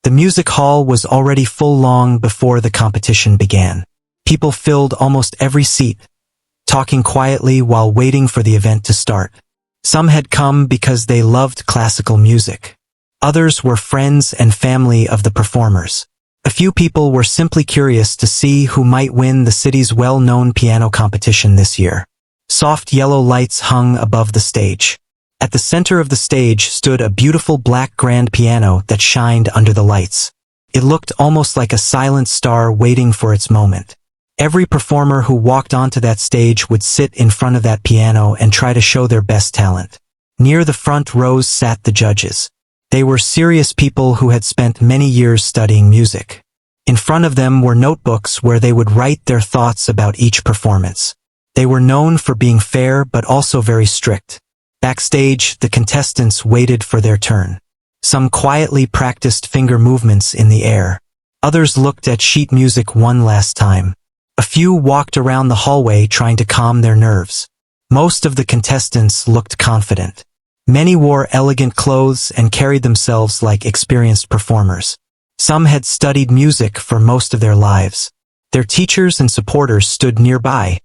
The music hall was already full long before the competition began. People filled almost every seat, talking quietly while waiting for the event to start. Some had come because they loved classical music. Others were friends and family of the performers. A few people were simply curious to see who might win the city's well-known piano competition this year. Soft yellow lights hung above the stage. At the center of the stage stood a beautiful black grand piano that shined under the lights. It looked almost like a silent star waiting for its moment. Every performer who walked onto that stage would sit in front of that piano and try to show their best talent. Near the front rows sat the judges. They were serious people who had spent many years studying music. In front of them were notebooks where they would write their thoughts about each performance. They were known for being fair but also very strict. Backstage, the contestants waited for their turn. Some quietly practiced finger movements in the air. Others looked at sheet music one last time. A few walked around the hallway trying to calm their nerves. Most of the contestants looked confident. Many wore elegant clothes and carried themselves like experienced performers. Some had studied music for most of their lives. Their teachers and supporters stood nearby,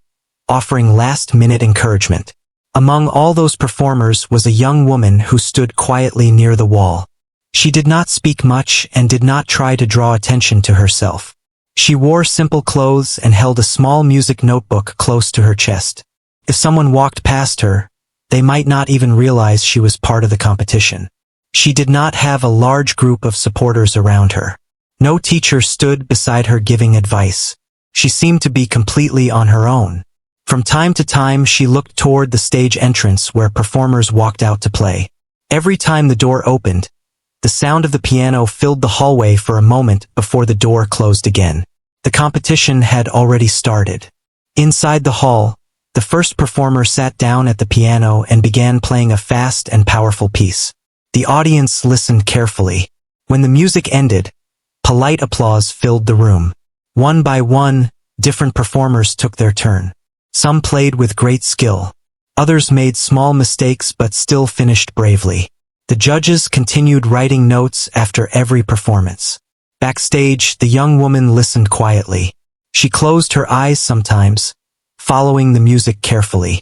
offering last-minute encouragement. Among all those performers was a young woman who stood quietly near the wall. She did not speak much and did not try to draw attention to herself. She wore simple clothes and held a small music notebook close to her chest. If someone walked past her, they might not even realize she was part of the competition. She did not have a large group of supporters around her. No teacher stood beside her giving advice. She seemed to be completely on her own. From time to time, she looked toward the stage entrance where performers walked out to play. Every time the door opened, the sound of the piano filled the hallway for a moment before the door closed again. The competition had already started. Inside the hall, the first performer sat down at the piano and began playing a fast and powerful piece. The audience listened carefully. When the music ended, polite applause filled the room. One by one, different performers took their turn. Some played with great skill. Others made small mistakes but still finished bravely. The judges continued writing notes after every performance. Backstage, the young woman listened quietly. She closed her eyes sometimes, following the music carefully.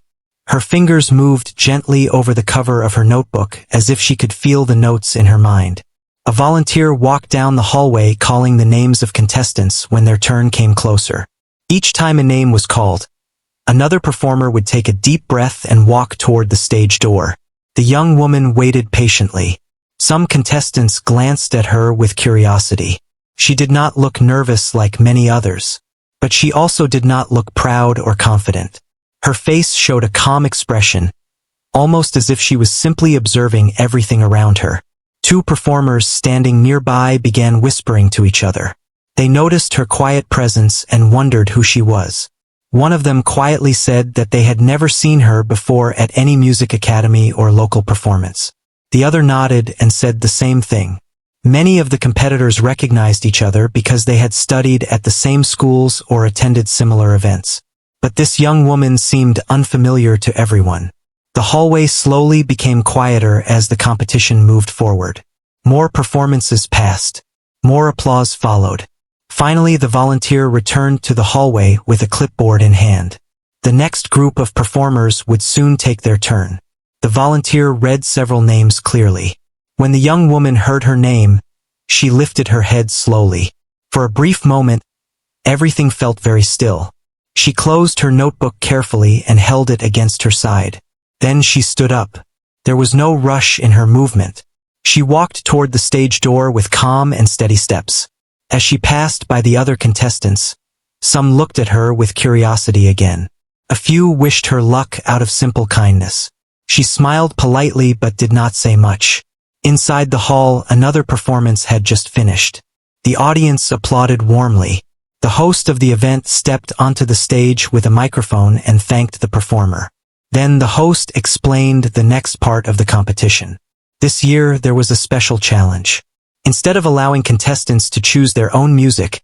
Her fingers moved gently over the cover of her notebook as if she could feel the notes in her mind. A volunteer walked down the hallway calling the names of contestants when their turn came closer. Each time a name was called, another performer would take a deep breath and walk toward the stage door. The young woman waited patiently. Some contestants glanced at her with curiosity. She did not look nervous like many others, but she also did not look proud or confident. Her face showed a calm expression, almost as if she was simply observing everything around her. Two performers standing nearby began whispering to each other. They noticed her quiet presence and wondered who she was. One of them quietly said that they had never seen her before at any music academy or local performance. The other nodded and said the same thing. Many of the competitors recognized each other because they had studied at the same schools or attended similar events. But this young woman seemed unfamiliar to everyone. The hallway slowly became quieter as the competition moved forward. More performances passed. More applause followed. Finally, the volunteer returned to the hallway with a clipboard in hand. The next group of performers would soon take their turn. The volunteer read several names clearly. When the young woman heard her name, she lifted her head slowly. For a brief moment, everything felt very still. She closed her notebook carefully and held it against her side. Then she stood up. There was no rush in her movement. She walked toward the stage door with calm and steady steps. As she passed by the other contestants, some looked at her with curiosity again. A few wished her luck out of simple kindness. She smiled politely but did not say much. Inside the hall, another performance had just finished. The audience applauded warmly. The host of the event stepped onto the stage with a microphone and thanked the performer. Then the host explained the next part of the competition. This year, there was a special challenge. Instead of allowing contestants to choose their own music,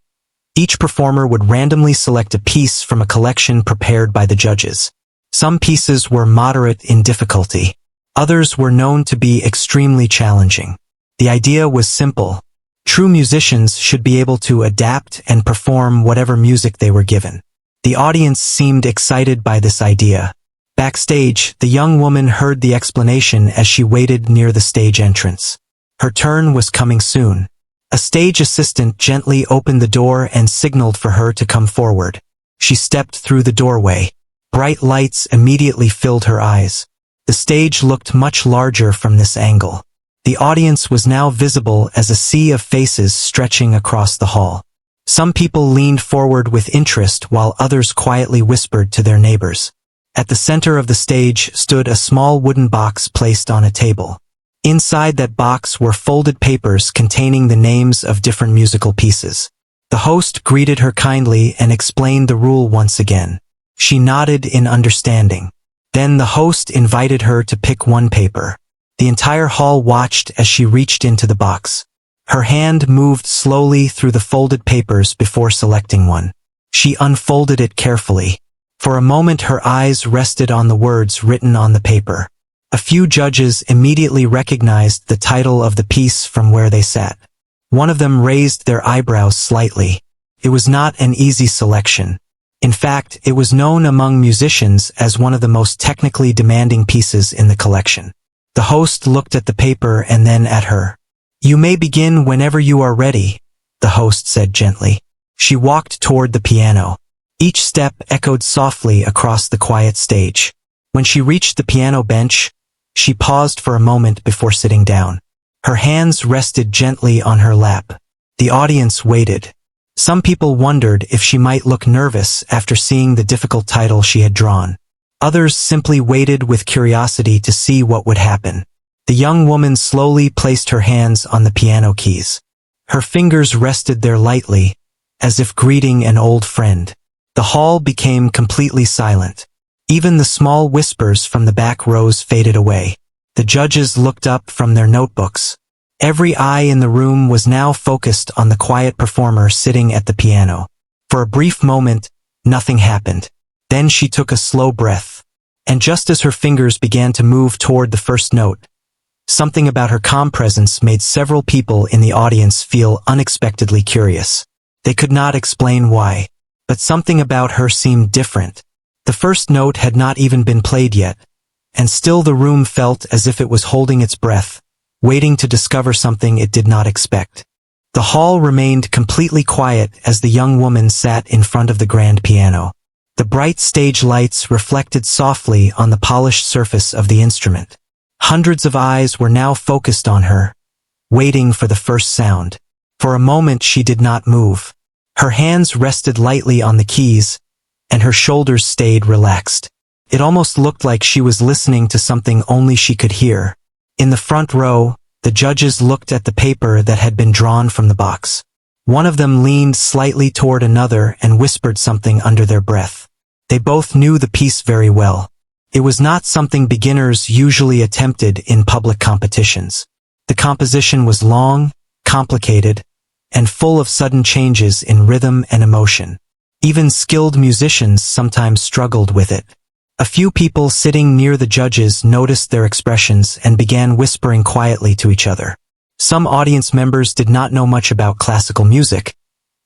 each performer would randomly select a piece from a collection prepared by the judges. Some pieces were moderate in difficulty. Others were known to be extremely challenging. The idea was simple. True musicians should be able to adapt and perform whatever music they were given. The audience seemed excited by this idea. Backstage, the young woman heard the explanation as she waited near the stage entrance. Her turn was coming soon. A stage assistant gently opened the door and signaled for her to come forward. She stepped through the doorway. Bright lights immediately filled her eyes. The stage looked much larger from this angle. The audience was now visible as a sea of faces stretching across the hall. Some people leaned forward with interest while others quietly whispered to their neighbors. At the center of the stage stood a small wooden box placed on a table. Inside that box were folded papers containing the names of different musical pieces. The host greeted her kindly and explained the rule once again. She nodded in understanding. Then the host invited her to pick one paper. The entire hall watched as she reached into the box. Her hand moved slowly through the folded papers before selecting one. She unfolded it carefully. For a moment her eyes rested on the words written on the paper. A few judges immediately recognized the title of the piece from where they sat. One of them raised their eyebrows slightly. It was not an easy selection. In fact, it was known among musicians as one of the most technically demanding pieces in the collection. The host looked at the paper and then at her. "You may begin whenever you are ready," the host said gently. She walked toward the piano. Each step echoed softly across the quiet stage. When she reached the piano bench, she paused for a moment before sitting down. Her hands rested gently on her lap. The audience waited. Some people wondered if she might look nervous after seeing the difficult title she had drawn. Others simply waited with curiosity to see what would happen. The young woman slowly placed her hands on the piano keys. Her fingers rested there lightly, as if greeting an old friend. The hall became completely silent. Even the small whispers from the back rows faded away. The judges looked up from their notebooks. Every eye in the room was now focused on the quiet performer sitting at the piano. For a brief moment, nothing happened. Then she took a slow breath. And just as her fingers began to move toward the first note, something about her calm presence made several people in the audience feel unexpectedly curious. They could not explain why, but something about her seemed different. The first note had not even been played yet, and still the room felt as if it was holding its breath, waiting to discover something it did not expect. The hall remained completely quiet as the young woman sat in front of the grand piano. The bright stage lights reflected softly on the polished surface of the instrument. Hundreds of eyes were now focused on her, waiting for the first sound. For a moment she did not move. Her hands rested lightly on the keys, and her shoulders stayed relaxed. It almost looked like she was listening to something only she could hear. In the front row, the judges looked at the paper that had been drawn from the box. One of them leaned slightly toward another and whispered something under their breath. They both knew the piece very well. It was not something beginners usually attempted in public competitions. The composition was long, complicated, and full of sudden changes in rhythm and emotion. Even skilled musicians sometimes struggled with it. A few people sitting near the judges noticed their expressions and began whispering quietly to each other. Some audience members did not know much about classical music,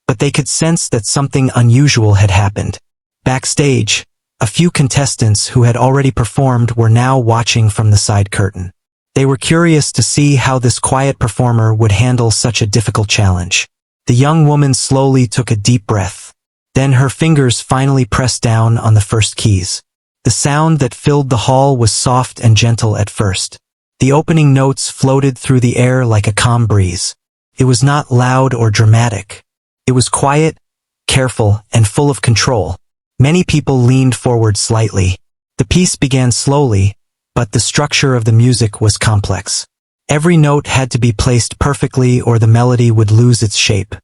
but they could sense that something unusual had happened. Backstage, a few contestants who had already performed were now watching from the side curtain. They were curious to see how this quiet performer would handle such a difficult challenge. The young woman slowly took a deep breath. Then her fingers finally pressed down on the first keys. The sound that filled the hall was soft and gentle at first. The opening notes floated through the air like a calm breeze. It was not loud or dramatic. It was quiet, careful, and full of control. Many people leaned forward slightly. The piece began slowly, but the structure of the music was complex. Every note had to be placed perfectly or the melody would lose its shape.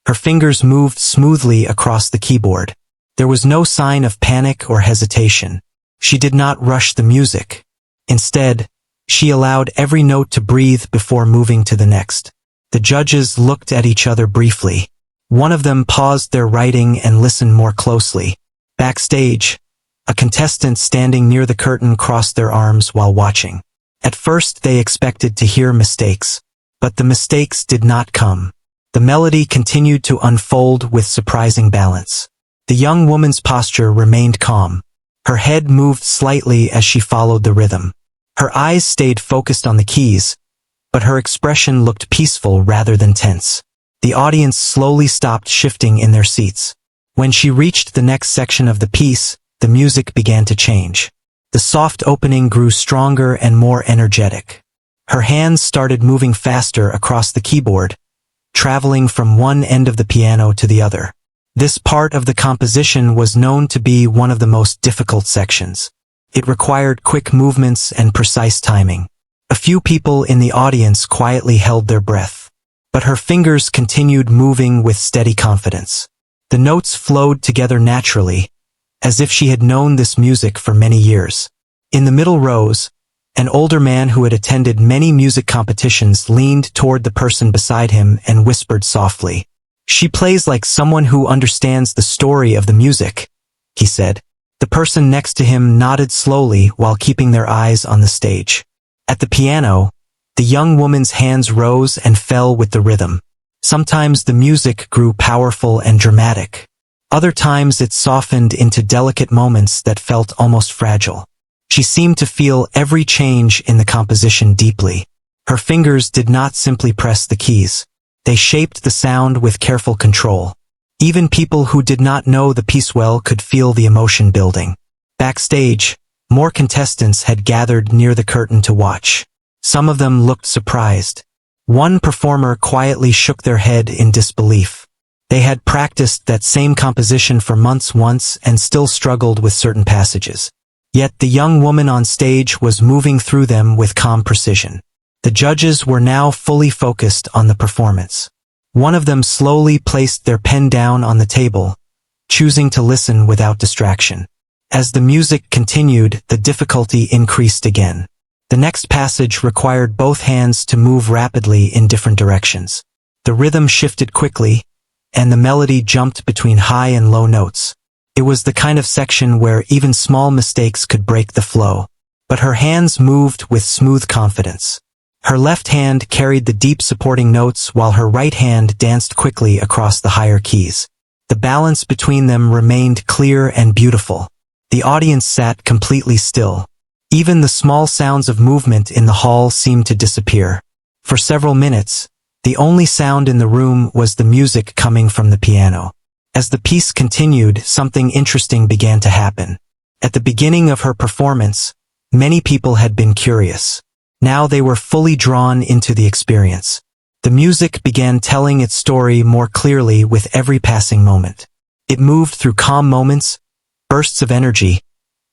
Her fingers moved smoothly across the keyboard. There was no sign of panic or hesitation. She did not rush the music. Instead, she allowed every note to breathe before moving to the next. The judges looked at each other briefly. One of them paused their writing and listened more closely. Backstage, a contestant standing near the curtain crossed their arms while watching. At first they expected to hear mistakes, but the mistakes did not come. The melody continued to unfold with surprising balance. The young woman's posture remained calm. Her head moved slightly as she followed the rhythm. Her eyes stayed focused on the keys, but her expression looked peaceful rather than tense. The audience slowly stopped shifting in their seats. When she reached the next section of the piece, the music began to change. The soft opening grew stronger and more energetic. Her hands started moving faster across the keyboard, traveling from one end of the piano to the other. This part of the composition was known to be one of the most difficult sections. It required quick movements and precise timing. A few people in the audience quietly held their breath, but her fingers continued moving with steady confidence. The notes flowed together naturally, as if she had known this music for many years. In the middle rows, an older man who had attended many music competitions leaned toward the person beside him and whispered softly, "She plays like someone who understands the story of the music," he said. The person next to him nodded slowly while keeping their eyes on the stage. At the piano, the young woman's hands rose and fell with the rhythm. Sometimes the music grew powerful and dramatic. Other times it softened into delicate moments that felt almost fragile. She seemed to feel every change in the composition deeply. Her fingers did not simply press the keys. They shaped the sound with careful control. Even people who did not know the piece well could feel the emotion building. Backstage, more contestants had gathered near the curtain to watch. Some of them looked surprised. One performer quietly shook their head in disbelief. They had practiced that same composition for months once and still struggled with certain passages. Yet the young woman on stage was moving through them with calm precision. The judges were now fully focused on the performance. One of them slowly placed their pen down on the table, choosing to listen without distraction. As the music continued, the difficulty increased again. The next passage required both hands to move rapidly in different directions. The rhythm shifted quickly, and the melody jumped between high and low notes. It was the kind of section where even small mistakes could break the flow. But her hands moved with smooth confidence. Her left hand carried the deep supporting notes while her right hand danced quickly across the higher keys. The balance between them remained clear and beautiful. The audience sat completely still. Even the small sounds of movement in the hall seemed to disappear. For several minutes, the only sound in the room was the music coming from the piano. As the piece continued, something interesting began to happen. At the beginning of her performance, many people had been curious. Now they were fully drawn into the experience. The music began telling its story more clearly with every passing moment. It moved through calm moments, bursts of energy,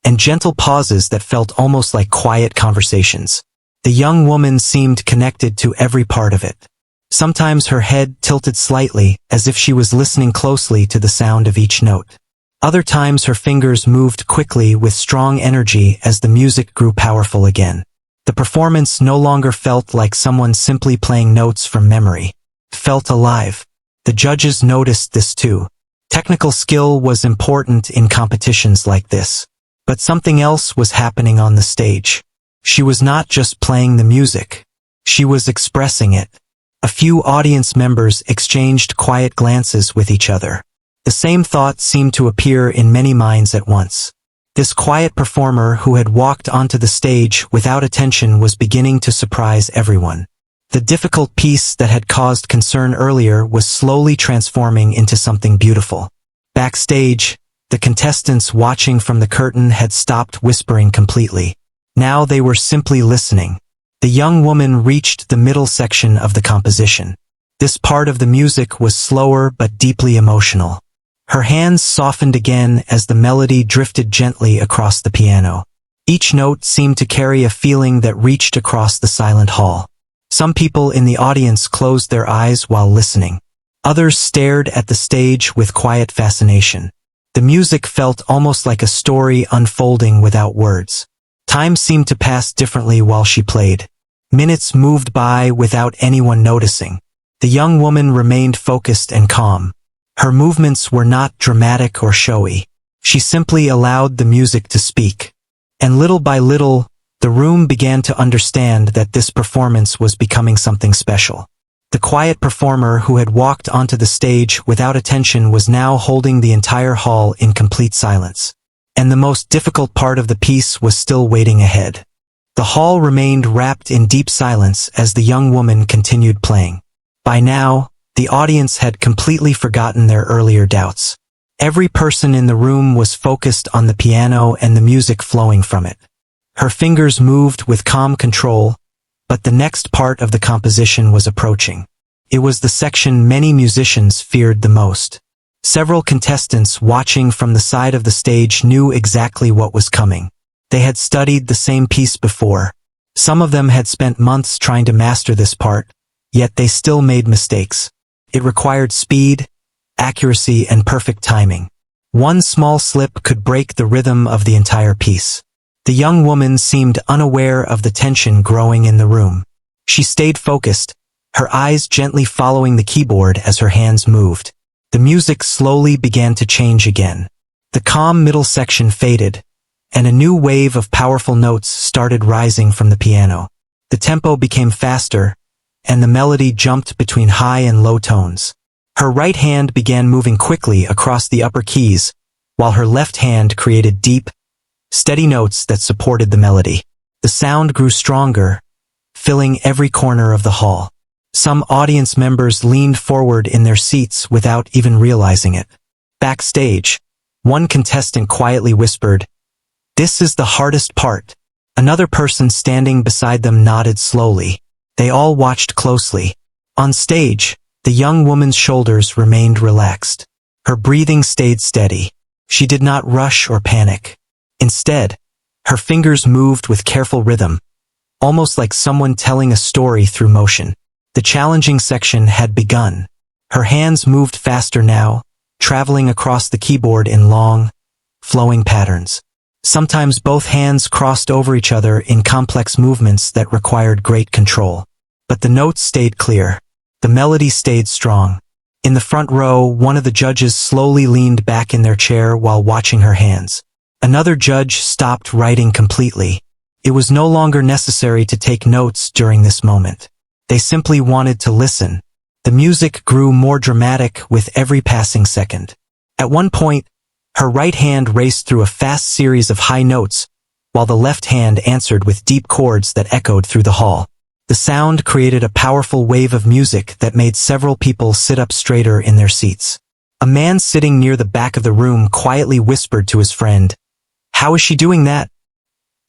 and gentle pauses that felt almost like quiet conversations. The young woman seemed connected to every part of it. Sometimes her head tilted slightly, as if she was listening closely to the sound of each note. Other times her fingers moved quickly with strong energy as the music grew powerful again. The performance no longer felt like someone simply playing notes from memory. It felt alive. The judges noticed this too. Technical skill was important in competitions like this. But something else was happening on the stage. She was not just playing the music. She was expressing it. A few audience members exchanged quiet glances with each other. The same thought seemed to appear in many minds at once. This quiet performer who had walked onto the stage without attention was beginning to surprise everyone. The difficult piece that had caused concern earlier was slowly transforming into something beautiful. Backstage, the contestants watching from the curtain had stopped whispering completely. Now they were simply listening. The young woman reached the middle section of the composition. This part of the music was slower but deeply emotional. Her hands softened again as the melody drifted gently across the piano. Each note seemed to carry a feeling that reached across the silent hall. Some people in the audience closed their eyes while listening. Others stared at the stage with quiet fascination. The music felt almost like a story unfolding without words. Time seemed to pass differently while she played. Minutes moved by without anyone noticing. The young woman remained focused and calm. Her movements were not dramatic or showy. She simply allowed the music to speak. And little by little, the room began to understand that this performance was becoming something special. The quiet performer who had walked onto the stage without attention was now holding the entire hall in complete silence. And the most difficult part of the piece was still waiting ahead. The hall remained wrapped in deep silence as the young woman continued playing. By now, the audience had completely forgotten their earlier doubts. Every person in the room was focused on the piano and the music flowing from it. Her fingers moved with calm control, but the next part of the composition was approaching. It was the section many musicians feared the most. Several contestants watching from the side of the stage knew exactly what was coming. They had studied the same piece before. Some of them had spent months trying to master this part, yet they still made mistakes. It required speed, accuracy, and perfect timing. One small slip could break the rhythm of the entire piece. The young woman seemed unaware of the tension growing in the room. She stayed focused, her eyes gently following the keyboard as her hands moved. The music slowly began to change again. The calm middle section faded, and a new wave of powerful notes started rising from the piano. The tempo became faster, and the melody jumped between high and low tones. Her right hand began moving quickly across the upper keys, while her left hand created deep, steady notes that supported the melody. The sound grew stronger, filling every corner of the hall. Some audience members leaned forward in their seats without even realizing it. Backstage, one contestant quietly whispered, "This is the hardest part." Another person standing beside them nodded slowly. They all watched closely. On stage, the young woman's shoulders remained relaxed. Her breathing stayed steady. She did not rush or panic. Instead, her fingers moved with careful rhythm, almost like someone telling a story through motion. The challenging section had begun. Her hands moved faster now, traveling across the keyboard in long, flowing patterns. Sometimes both hands crossed over each other in complex movements that required great control. But the notes stayed clear. The melody stayed strong. In the front row, one of the judges slowly leaned back in their chair while watching her hands. Another judge stopped writing completely. It was no longer necessary to take notes during this moment. They simply wanted to listen. The music grew more dramatic with every passing second. At one point, her right hand raced through a fast series of high notes, while the left hand answered with deep chords that echoed through the hall. The sound created a powerful wave of music that made several people sit up straighter in their seats. A man sitting near the back of the room quietly whispered to his friend, "How is she doing that?"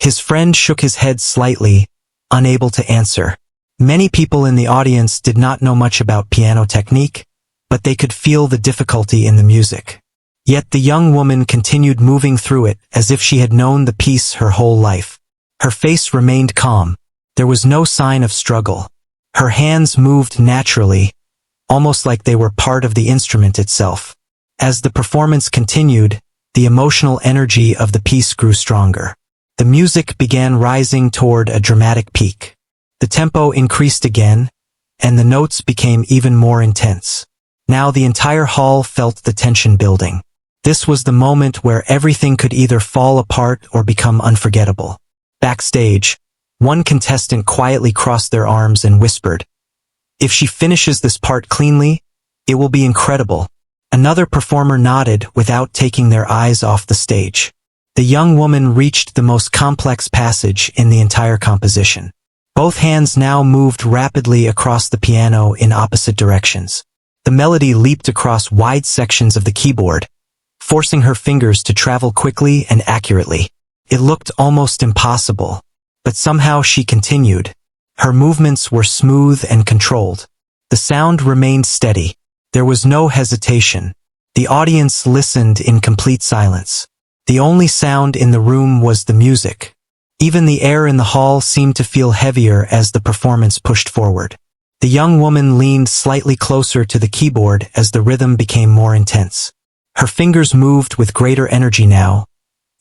His friend shook his head slightly, unable to answer. Many people in the audience did not know much about piano technique, but they could feel the difficulty in the music. Yet the young woman continued moving through it as if she had known the piece her whole life. Her face remained calm. There was no sign of struggle. Her hands moved naturally, almost like they were part of the instrument itself. As the performance continued, the emotional energy of the piece grew stronger. The music began rising toward a dramatic peak. The tempo increased again, and the notes became even more intense. Now the entire hall felt the tension building. This was the moment where everything could either fall apart or become unforgettable. Backstage, one contestant quietly crossed their arms and whispered, "If she finishes this part cleanly, it will be incredible." Another performer nodded without taking their eyes off the stage. The young woman reached the most complex passage in the entire composition. Both hands now moved rapidly across the piano in opposite directions. The melody leaped across wide sections of the keyboard, forcing her fingers to travel quickly and accurately. It looked almost impossible, but somehow she continued. Her movements were smooth and controlled. The sound remained steady. There was no hesitation. The audience listened in complete silence. The only sound in the room was the music. Even the air in the hall seemed to feel heavier as the performance pushed forward. The young woman leaned slightly closer to the keyboard as the rhythm became more intense. Her fingers moved with greater energy now,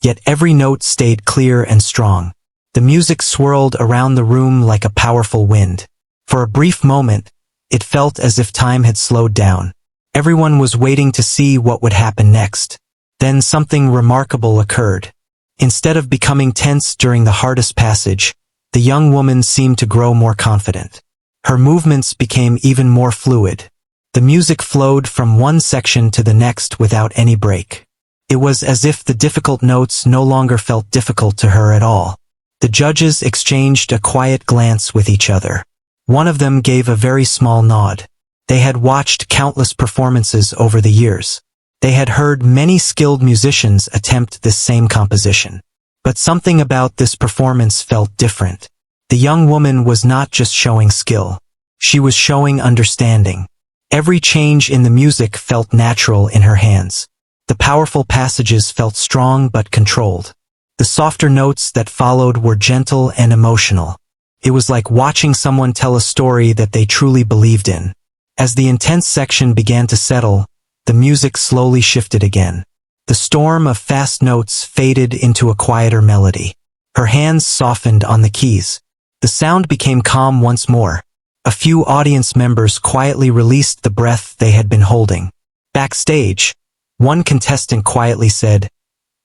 yet every note stayed clear and strong. The music swirled around the room like a powerful wind. For a brief moment, it felt as if time had slowed down. Everyone was waiting to see what would happen next. Then something remarkable occurred. Instead of becoming tense during the hardest passage, the young woman seemed to grow more confident. Her movements became even more fluid. The music flowed from one section to the next without any break. It was as if the difficult notes no longer felt difficult to her at all. The judges exchanged a quiet glance with each other. One of them gave a very small nod. They had watched countless performances over the years. They had heard many skilled musicians attempt this same composition. But something about this performance felt different. The young woman was not just showing skill. She was showing understanding. Every change in the music felt natural in her hands. The powerful passages felt strong but controlled. The softer notes that followed were gentle and emotional. It was like watching someone tell a story that they truly believed in. As the intense section began to settle, the music slowly shifted again. The storm of fast notes faded into a quieter melody. Her hands softened on the keys. The sound became calm once more. A few audience members quietly released the breath they had been holding. Backstage, one contestant quietly said,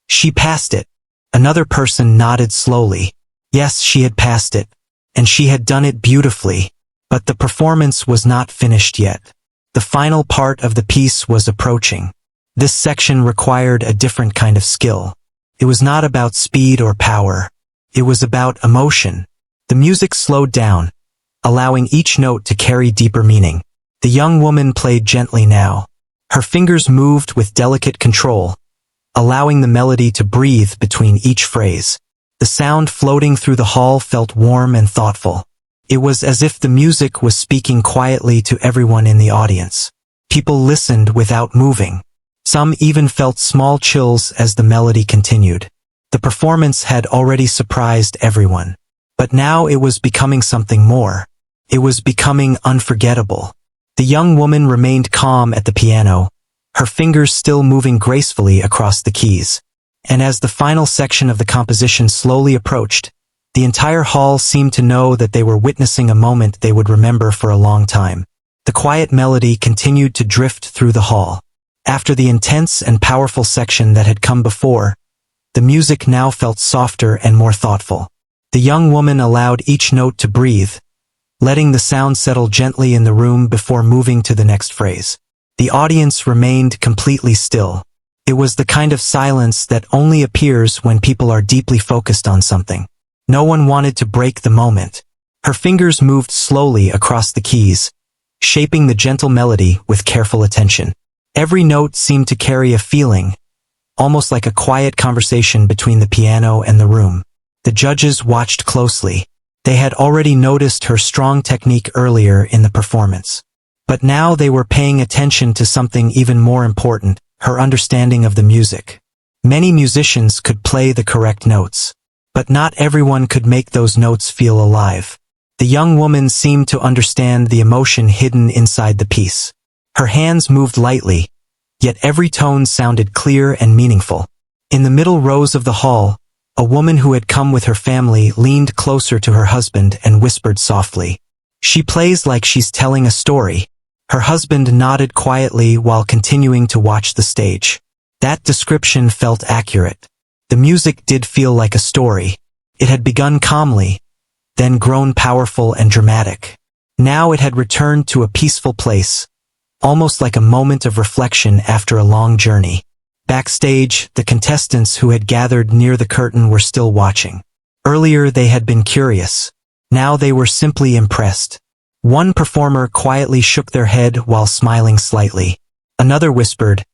"She passed it." Another person nodded slowly. Yes, she had passed it. And she had done it beautifully. But the performance was not finished yet. The final part of the piece was approaching. This section required a different kind of skill. It was not about speed or power. It was about emotion. The music slowed down, allowing each note to carry deeper meaning. The young woman played gently now. Her fingers moved with delicate control, allowing the melody to breathe between each phrase. The sound floating through the hall felt warm and thoughtful. It was as if the music was speaking quietly to everyone in the audience. People listened without moving. Some even felt small chills as the melody continued. The performance had already surprised everyone. But now it was becoming something more. It was becoming unforgettable. The young woman remained calm at the piano, her fingers still moving gracefully across the keys. And as the final section of the composition slowly approached, the entire hall seemed to know that they were witnessing a moment they would remember for a long time. The quiet melody continued to drift through the hall. After the intense and powerful section that had come before, the music now felt softer and more thoughtful. The young woman allowed each note to breathe, letting the sound settle gently in the room before moving to the next phrase. The audience remained completely still. It was the kind of silence that only appears when people are deeply focused on something. No one wanted to break the moment. Her fingers moved slowly across the keys, shaping the gentle melody with careful attention. Every note seemed to carry a feeling, almost like a quiet conversation between the piano and the room. The judges watched closely. They had already noticed her strong technique earlier in the performance. But now they were paying attention to something even more important, her understanding of the music. Many musicians could play the correct notes, but not everyone could make those notes feel alive. The young woman seemed to understand the emotion hidden inside the piece. Her hands moved lightly, yet every tone sounded clear and meaningful. In the middle rows of the hall, a woman who had come with her family leaned closer to her husband and whispered softly, "She plays like she's telling a story." Her husband nodded quietly while continuing to watch the stage. That description felt accurate. The music did feel like a story. It had begun calmly, then grown powerful and dramatic. Now it had returned to a peaceful place, almost like a moment of reflection after a long journey. Backstage, the contestants who had gathered near the curtain were still watching. Earlier they had been curious. Now they were simply impressed. One performer quietly shook their head while smiling slightly. Another whispered,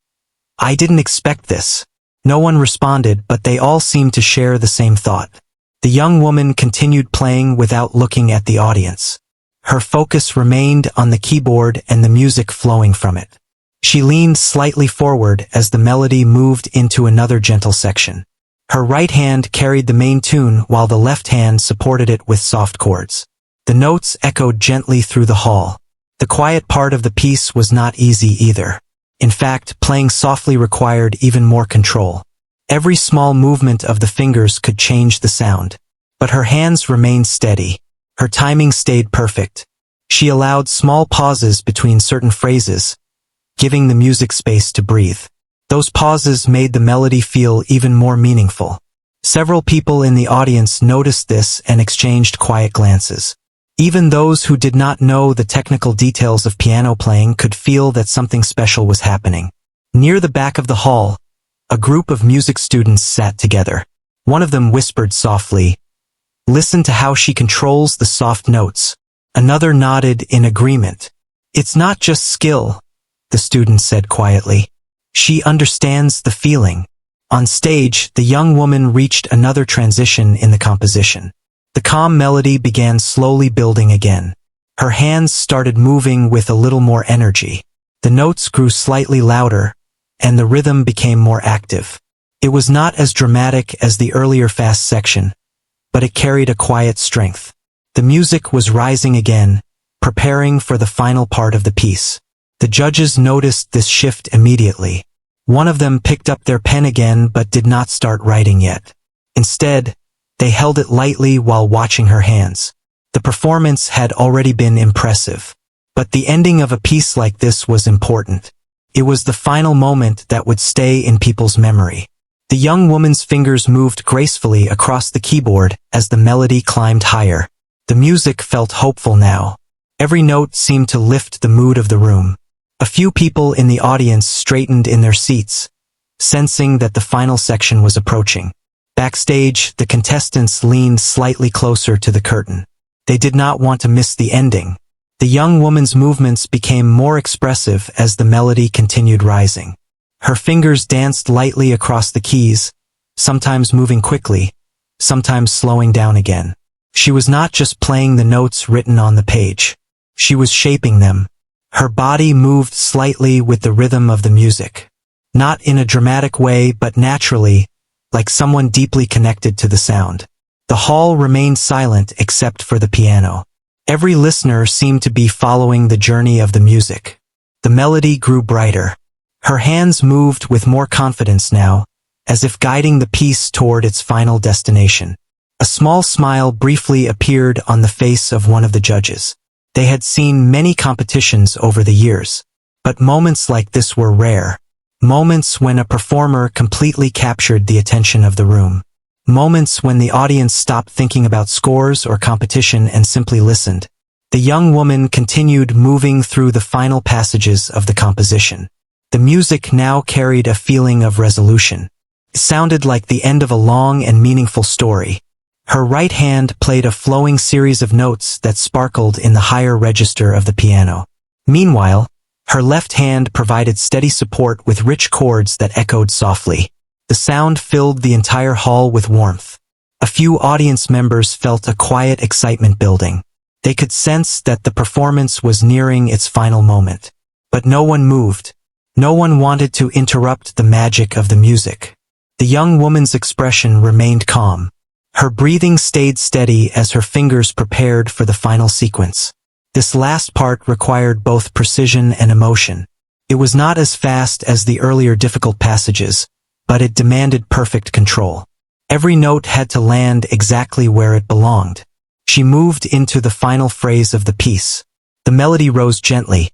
"I didn't expect this." No one responded, but they all seemed to share the same thought. The young woman continued playing without looking at the audience. Her focus remained on the keyboard and the music flowing from it. She leaned slightly forward as the melody moved into another gentle section. Her right hand carried the main tune while the left hand supported it with soft chords. The notes echoed gently through the hall. The quiet part of the piece was not easy either. In fact, playing softly required even more control. Every small movement of the fingers could change the sound. But her hands remained steady. Her timing stayed perfect. She allowed small pauses between certain phrases, giving the music space to breathe. Those pauses made the melody feel even more meaningful. Several people in the audience noticed this and exchanged quiet glances. Even those who did not know the technical details of piano playing could feel that something special was happening. Near the back of the hall, a group of music students sat together. One of them whispered softly, "Listen to how she controls the soft notes." Another nodded in agreement. "It's not just skill," the student said quietly. "She understands the feeling." On stage, the young woman reached another transition in the composition. The calm melody began slowly building again. Her hands started moving with a little more energy. The notes grew slightly louder, and the rhythm became more active. It was not as dramatic as the earlier fast section, but it carried a quiet strength. The music was rising again, preparing for the final part of the piece. The judges noticed this shift immediately. One of them picked up their pen again but did not start writing yet. Instead, they held it lightly while watching her hands. The performance had already been impressive. But the ending of a piece like this was important. It was the final moment that would stay in people's memory. The young woman's fingers moved gracefully across the keyboard as the melody climbed higher. The music felt hopeful now. Every note seemed to lift the mood of the room. A few people in the audience straightened in their seats, sensing that the final section was approaching. Backstage, the contestants leaned slightly closer to the curtain. They did not want to miss the ending. The young woman's movements became more expressive as the melody continued rising. Her fingers danced lightly across the keys, sometimes moving quickly, sometimes slowing down again. She was not just playing the notes written on the page. She was shaping them. Her body moved slightly with the rhythm of the music. Not in a dramatic way, but naturally, like someone deeply connected to the sound. The hall remained silent except for the piano. Every listener seemed to be following the journey of the music. The melody grew brighter. Her hands moved with more confidence now, as if guiding the piece toward its final destination. A small smile briefly appeared on the face of one of the judges. They had seen many competitions over the years, but moments like this were rare. Moments when a performer completely captured the attention of the room. Moments when the audience stopped thinking about scores or competition and simply listened. The young woman continued moving through the final passages of the composition. The music now carried a feeling of resolution. It sounded like the end of a long and meaningful story. Her right hand played a flowing series of notes that sparkled in the higher register of the piano. Meanwhile, her left hand provided steady support with rich chords that echoed softly. The sound filled the entire hall with warmth. A few audience members felt a quiet excitement building. They could sense that the performance was nearing its final moment. But no one moved. No one wanted to interrupt the magic of the music. The young woman's expression remained calm. Her breathing stayed steady as her fingers prepared for the final sequence. This last part required both precision and emotion. It was not as fast as the earlier difficult passages, but it demanded perfect control. Every note had to land exactly where it belonged. She moved into the final phrase of the piece. The melody rose gently,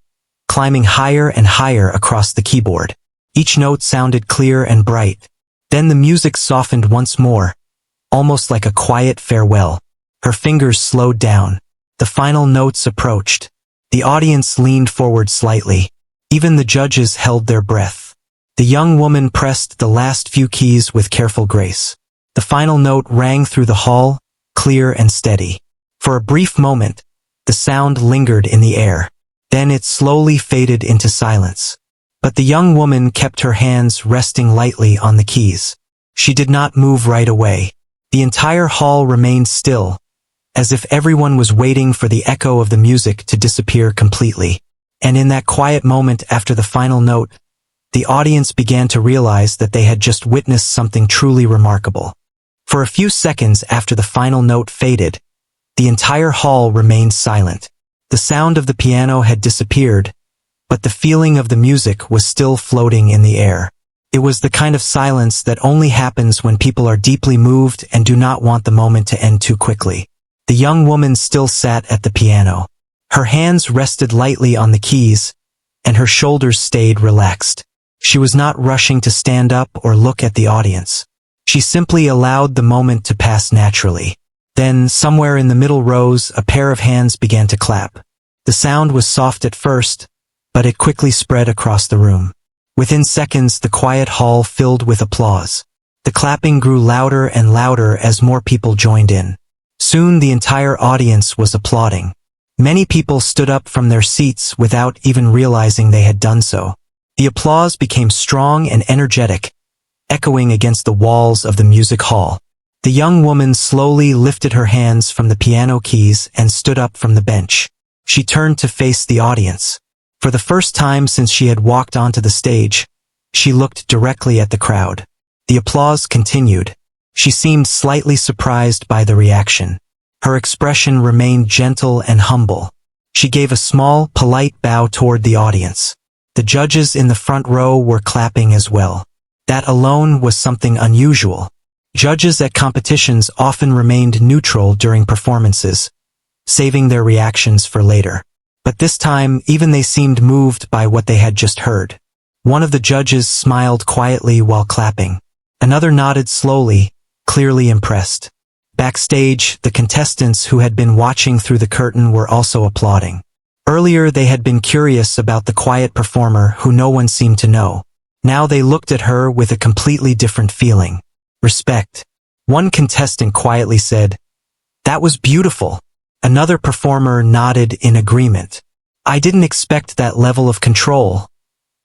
climbing higher and higher across the keyboard. Each note sounded clear and bright. Then the music softened once more, almost like a quiet farewell. Her fingers slowed down. The final notes approached. The audience leaned forward slightly. Even the judges held their breath. The young woman pressed the last few keys with careful grace. The final note rang through the hall, clear and steady. For a brief moment, the sound lingered in the air. Then it slowly faded into silence. But the young woman kept her hands resting lightly on the keys. She did not move right away. The entire hall remained still, as if everyone was waiting for the echo of the music to disappear completely. And in that quiet moment after the final note, the audience began to realize that they had just witnessed something truly remarkable. For a few seconds after the final note faded, the entire hall remained silent. The sound of the piano had disappeared, but the feeling of the music was still floating in the air. It was the kind of silence that only happens when people are deeply moved and do not want the moment to end too quickly. The young woman still sat at the piano. Her hands rested lightly on the keys, and her shoulders stayed relaxed. She was not rushing to stand up or look at the audience. She simply allowed the moment to pass naturally. Then, somewhere in the middle rows, a pair of hands began to clap. The sound was soft at first, but it quickly spread across the room. Within seconds, the quiet hall filled with applause. The clapping grew louder and louder as more people joined in. Soon the entire audience was applauding. Many people stood up from their seats without even realizing they had done so. The applause became strong and energetic, echoing against the walls of the music hall. The young woman slowly lifted her hands from the piano keys and stood up from the bench. She turned to face the audience. For the first time since she had walked onto the stage, she looked directly at the crowd. The applause continued. She seemed slightly surprised by the reaction. Her expression remained gentle and humble. She gave a small, polite bow toward the audience. The judges in the front row were clapping as well. That alone was something unusual. Judges at competitions often remained neutral during performances, saving their reactions for later. But this time, even they seemed moved by what they had just heard. One of the judges smiled quietly while clapping. Another nodded slowly, clearly impressed. Backstage, the contestants who had been watching through the curtain were also applauding. Earlier they had been curious about the quiet performer who no one seemed to know. Now they looked at her with a completely different feeling. Respect. One contestant quietly said, "That was beautiful." Another performer nodded in agreement. "I didn't expect that level of control,"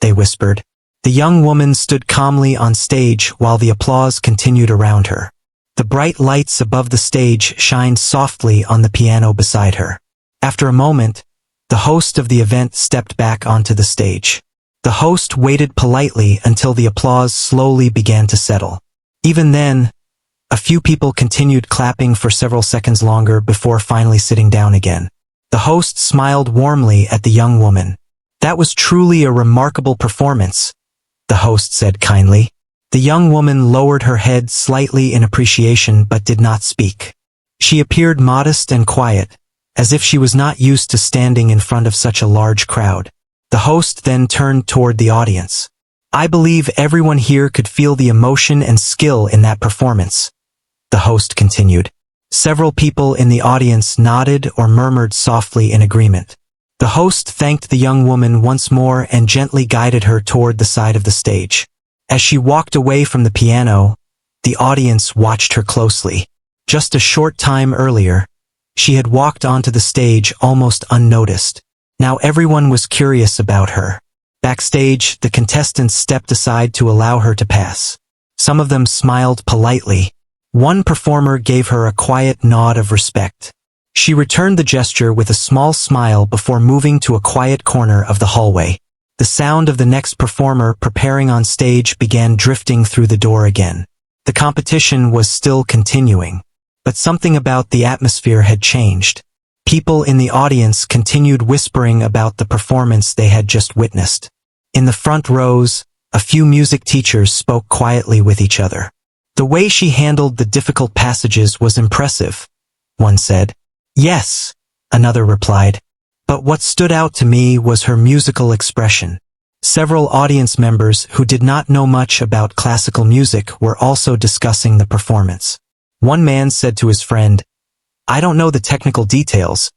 they whispered. The young woman stood calmly on stage while the applause continued around her. The bright lights above the stage shined softly on the piano beside her. After a moment, the host of the event stepped back onto the stage. The host waited politely until the applause slowly began to settle. Even then, a few people continued clapping for several seconds longer before finally sitting down again. The host smiled warmly at the young woman. "That was truly a remarkable performance," the host said kindly. The young woman lowered her head slightly in appreciation but did not speak. She appeared modest and quiet, as if she was not used to standing in front of such a large crowd. The host then turned toward the audience. "I believe everyone here could feel the emotion and skill in that performance," the host continued. Several people in the audience nodded or murmured softly in agreement. The host thanked the young woman once more and gently guided her toward the side of the stage. As she walked away from the piano, the audience watched her closely. Just a short time earlier, she had walked onto the stage almost unnoticed. Now everyone was curious about her. Backstage, the contestants stepped aside to allow her to pass. Some of them smiled politely. One performer gave her a quiet nod of respect. She returned the gesture with a small smile before moving to a quiet corner of the hallway. The sound of the next performer preparing on stage began drifting through the door again. The competition was still continuing, but something about the atmosphere had changed. People in the audience continued whispering about the performance they had just witnessed. In the front rows, a few music teachers spoke quietly with each other. "The way she handled the difficult passages was impressive," one said. "Yes," another replied. "But what stood out to me was her musical expression." Several audience members who did not know much about classical music were also discussing the performance. One man said to his friend, "I don't know the technical details,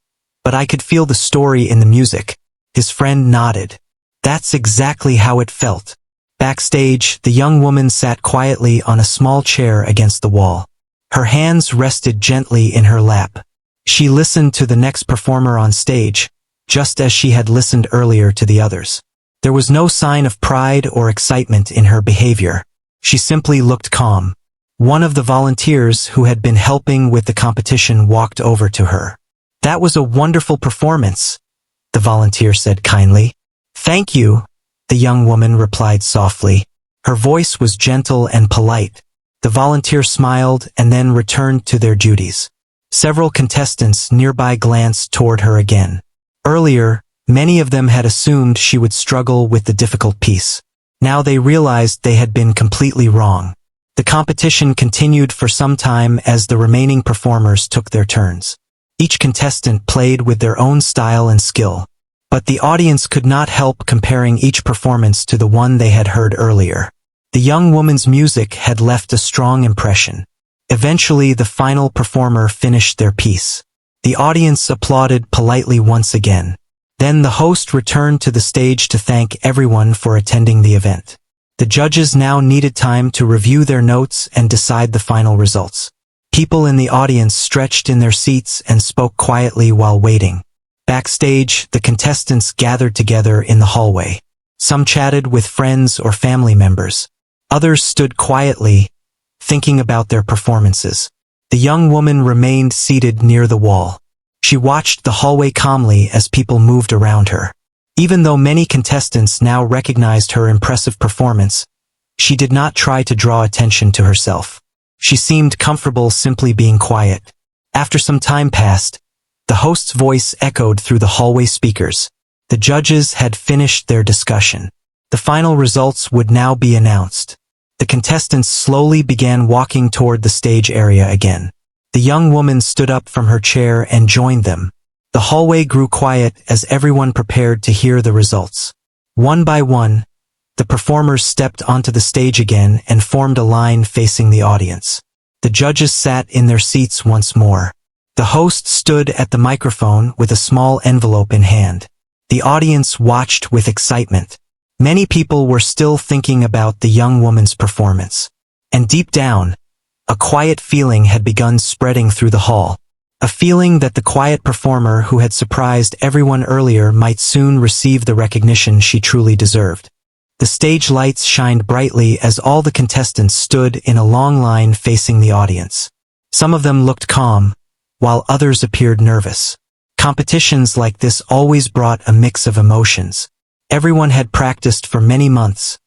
but I could feel the story in the music." His friend nodded. That's exactly how it felt. Backstage, the young woman sat quietly on a small chair against the wall. Her hands rested gently in her lap. She listened to the next performer on stage, just as she had listened earlier to the others. There was no sign of pride or excitement in her behavior. She simply looked calm. One of the volunteers who had been helping with the competition walked over to her. "That was a wonderful performance," the volunteer said kindly. "Thank you," the young woman replied softly. Her voice was gentle and polite. The volunteer smiled and then returned to their duties. Several contestants nearby glanced toward her again. Earlier, many of them had assumed she would struggle with the difficult piece. Now they realized they had been completely wrong. The competition continued for some time as the remaining performers took their turns. Each contestant played with their own style and skill, but the audience could not help comparing each performance to the one they had heard earlier. The young woman's music had left a strong impression. Eventually, the final performer finished their piece. The audience applauded politely once again. Then the host returned to the stage to thank everyone for attending the event. The judges now needed time to review their notes and decide the final results. People in the audience stretched in their seats and spoke quietly while waiting. Backstage, the contestants gathered together in the hallway. Some chatted with friends or family members. Others stood quietly, thinking about their performances. The young woman remained seated near the wall. She watched the hallway calmly as people moved around her. Even though many contestants now recognized her impressive performance, she did not try to draw attention to herself. She seemed comfortable simply being quiet. After some time passed, the host's voice echoed through the hallway speakers. The judges had finished their discussion. The final results would now be announced. The contestants slowly began walking toward the stage area again. The young woman stood up from her chair and joined them. The hallway grew quiet as everyone prepared to hear the results. One by one, the performers stepped onto the stage again and formed a line facing the audience. The judges sat in their seats once more. The host stood at the microphone with a small envelope in hand. The audience watched with excitement. Many people were still thinking about the young woman's performance. And deep down, a quiet feeling had begun spreading through the hall. A feeling that the quiet performer who had surprised everyone earlier might soon receive the recognition she truly deserved. The stage lights shined brightly as all the contestants stood in a long line facing the audience. Some of them looked calm, while others appeared nervous. Competitions like this always brought a mix of emotions. Everyone had practiced for many months,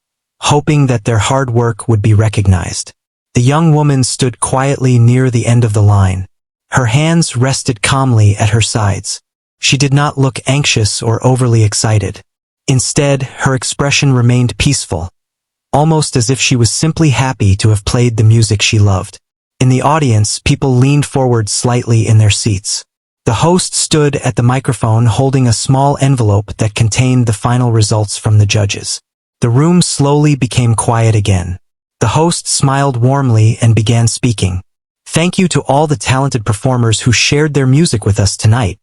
hoping that their hard work would be recognized. The young woman stood quietly near the end of the line. Her hands rested calmly at her sides. She did not look anxious or overly excited. Instead, her expression remained peaceful, almost as if she was simply happy to have played the music she loved. In the audience, people leaned forward slightly in their seats. The host stood at the microphone holding a small envelope that contained the final results from the judges. The room slowly became quiet again. The host smiled warmly and began speaking. "Thank you to all the talented performers who shared their music with us tonight,"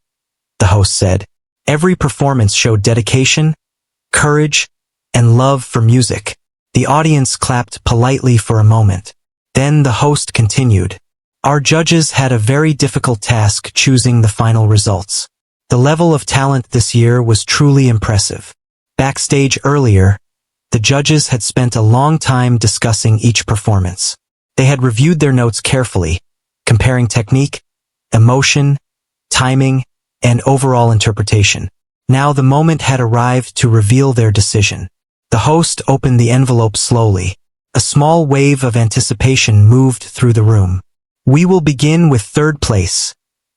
the host said. "Every performance showed dedication, courage, and love for music." The audience clapped politely for a moment. Then the host continued. "Our judges had a very difficult task choosing the final results. The level of talent this year was truly impressive." Backstage earlier, the judges had spent a long time discussing each performance. They had reviewed their notes carefully, comparing technique, emotion, timing, and overall interpretation. Now the moment had arrived to reveal their decision. The host opened the envelope slowly. A small wave of anticipation moved through the room. "We will begin with third place,"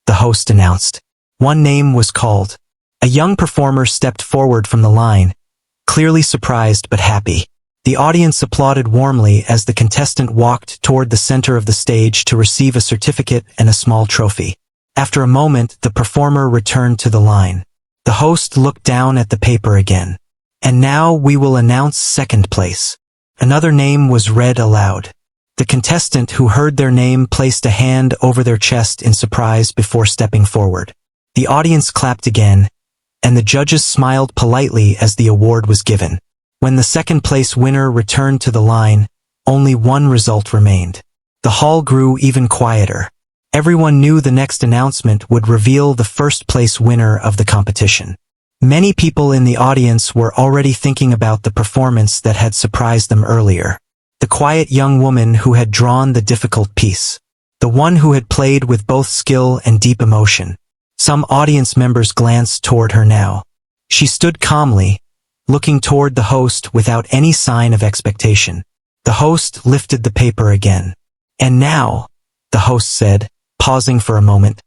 the host announced. One name was called. A young performer stepped forward from the line, clearly surprised but happy. The audience applauded warmly as the contestant walked toward the center of the stage to receive a certificate and a small trophy. After a moment, the performer returned to the line. The host looked down at the paper again. "And now we will announce second place." Another name was read aloud. The contestant who heard their name placed a hand over their chest in surprise before stepping forward. The audience clapped again, and the judges smiled politely as the award was given. When the second-place winner returned to the line, only one result remained. The hall grew even quieter. Everyone knew the next announcement would reveal the first-place winner of the competition. Many people in the audience were already thinking about the performance that had surprised them earlier. The quiet young woman who had drawn the difficult piece. The one who had played with both skill and deep emotion. Some audience members glanced toward her now. She stood calmly, looking toward the host without any sign of expectation. The host lifted the paper again. "And now," the host said, pausing for a moment,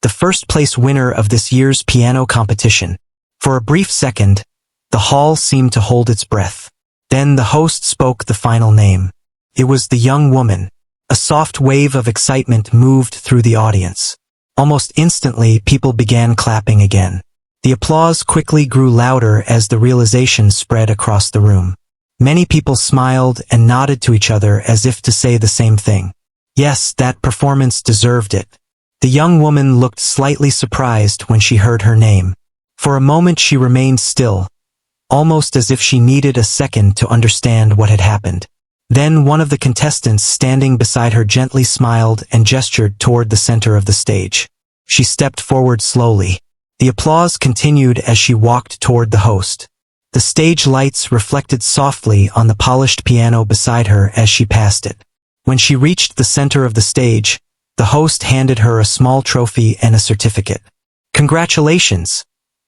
"the first-place winner of this year's piano competition." For a brief second, the hall seemed to hold its breath. Then the host spoke the final name. It was the young woman. A soft wave of excitement moved through the audience. Almost instantly, people began clapping again. The applause quickly grew louder as the realization spread across the room. Many people smiled and nodded to each other as if to say the same thing. Yes, that performance deserved it. The young woman looked slightly surprised when she heard her name. For a moment she remained still, almost as if she needed a second to understand what had happened. Then one of the contestants standing beside her gently smiled and gestured toward the center of the stage. She stepped forward slowly. The applause continued as she walked toward the host. The stage lights reflected softly on the polished piano beside her as she passed it. When she reached the center of the stage, the host handed her a small trophy and a certificate. "Congratulations,"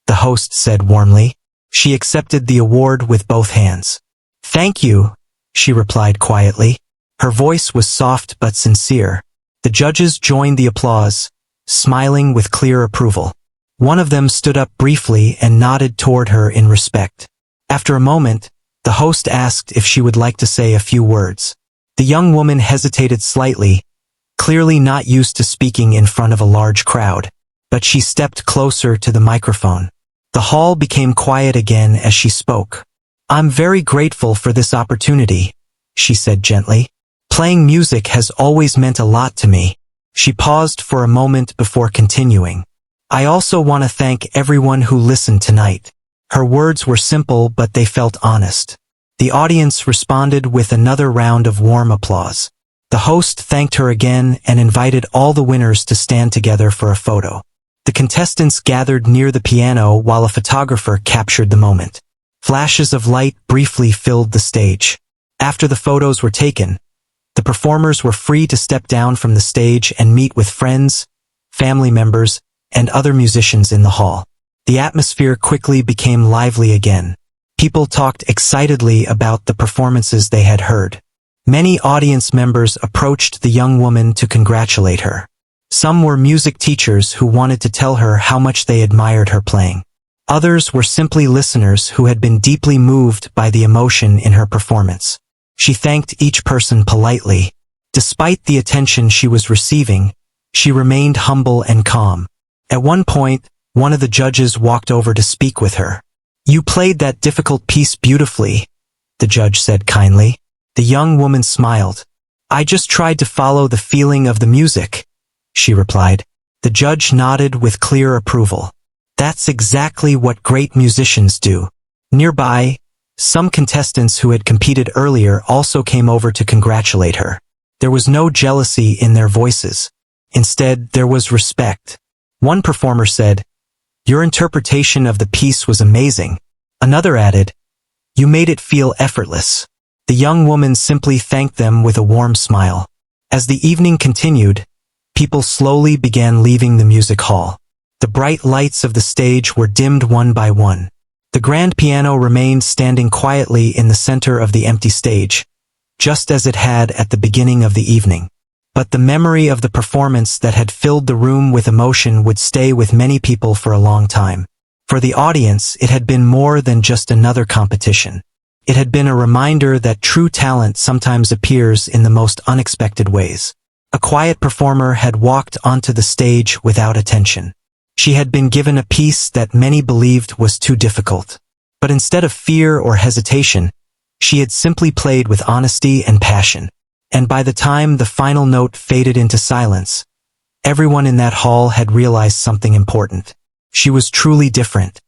the host said warmly. She accepted the award with both hands. "Thank you," she replied quietly. Her voice was soft but sincere. The judges joined the applause, smiling with clear approval. One of them stood up briefly and nodded toward her in respect. After a moment, the host asked if she would like to say a few words. The young woman hesitated slightly, clearly not used to speaking in front of a large crowd, but she stepped closer to the microphone. The hall became quiet again as she spoke. "I'm very grateful for this opportunity," she said gently. "Playing music has always meant a lot to me." She paused for a moment before continuing. "I also want to thank everyone who listened tonight." Her words were simple, but they felt honest. The audience responded with another round of warm applause. The host thanked her again and invited all the winners to stand together for a photo. The contestants gathered near the piano while a photographer captured the moment. Flashes of light briefly filled the stage. After the photos were taken, the performers were free to step down from the stage and meet with friends, family members, and other musicians in the hall. The atmosphere quickly became lively again. People talked excitedly about the performances they had heard. Many audience members approached the young woman to congratulate her. Some were music teachers who wanted to tell her how much they admired her playing. Others were simply listeners who had been deeply moved by the emotion in her performance. She thanked each person politely. Despite the attention she was receiving, she remained humble and calm. At one point, one of the judges walked over to speak with her. "You played that difficult piece beautifully," the judge said kindly. The young woman smiled. "I just tried to follow the feeling of the music," she replied. The judge nodded with clear approval. "That's exactly what great musicians do." Nearby, some contestants who had competed earlier also came over to congratulate her. There was no jealousy in their voices. Instead, there was respect. One performer said, "Your interpretation of the piece was amazing." Another added, "You made it feel effortless." The young woman simply thanked them with a warm smile. As the evening continued, people slowly began leaving the music hall. The bright lights of the stage were dimmed one by one. The grand piano remained standing quietly in the center of the empty stage, just as it had at the beginning of the evening. But the memory of the performance that had filled the room with emotion would stay with many people for a long time. For the audience, it had been more than just another competition. It had been a reminder that true talent sometimes appears in the most unexpected ways. A quiet performer had walked onto the stage without attention. She had been given a piece that many believed was too difficult. But instead of fear or hesitation, she had simply played with honesty and passion. And by the time the final note faded into silence, everyone in that hall had realized something important. She was truly different.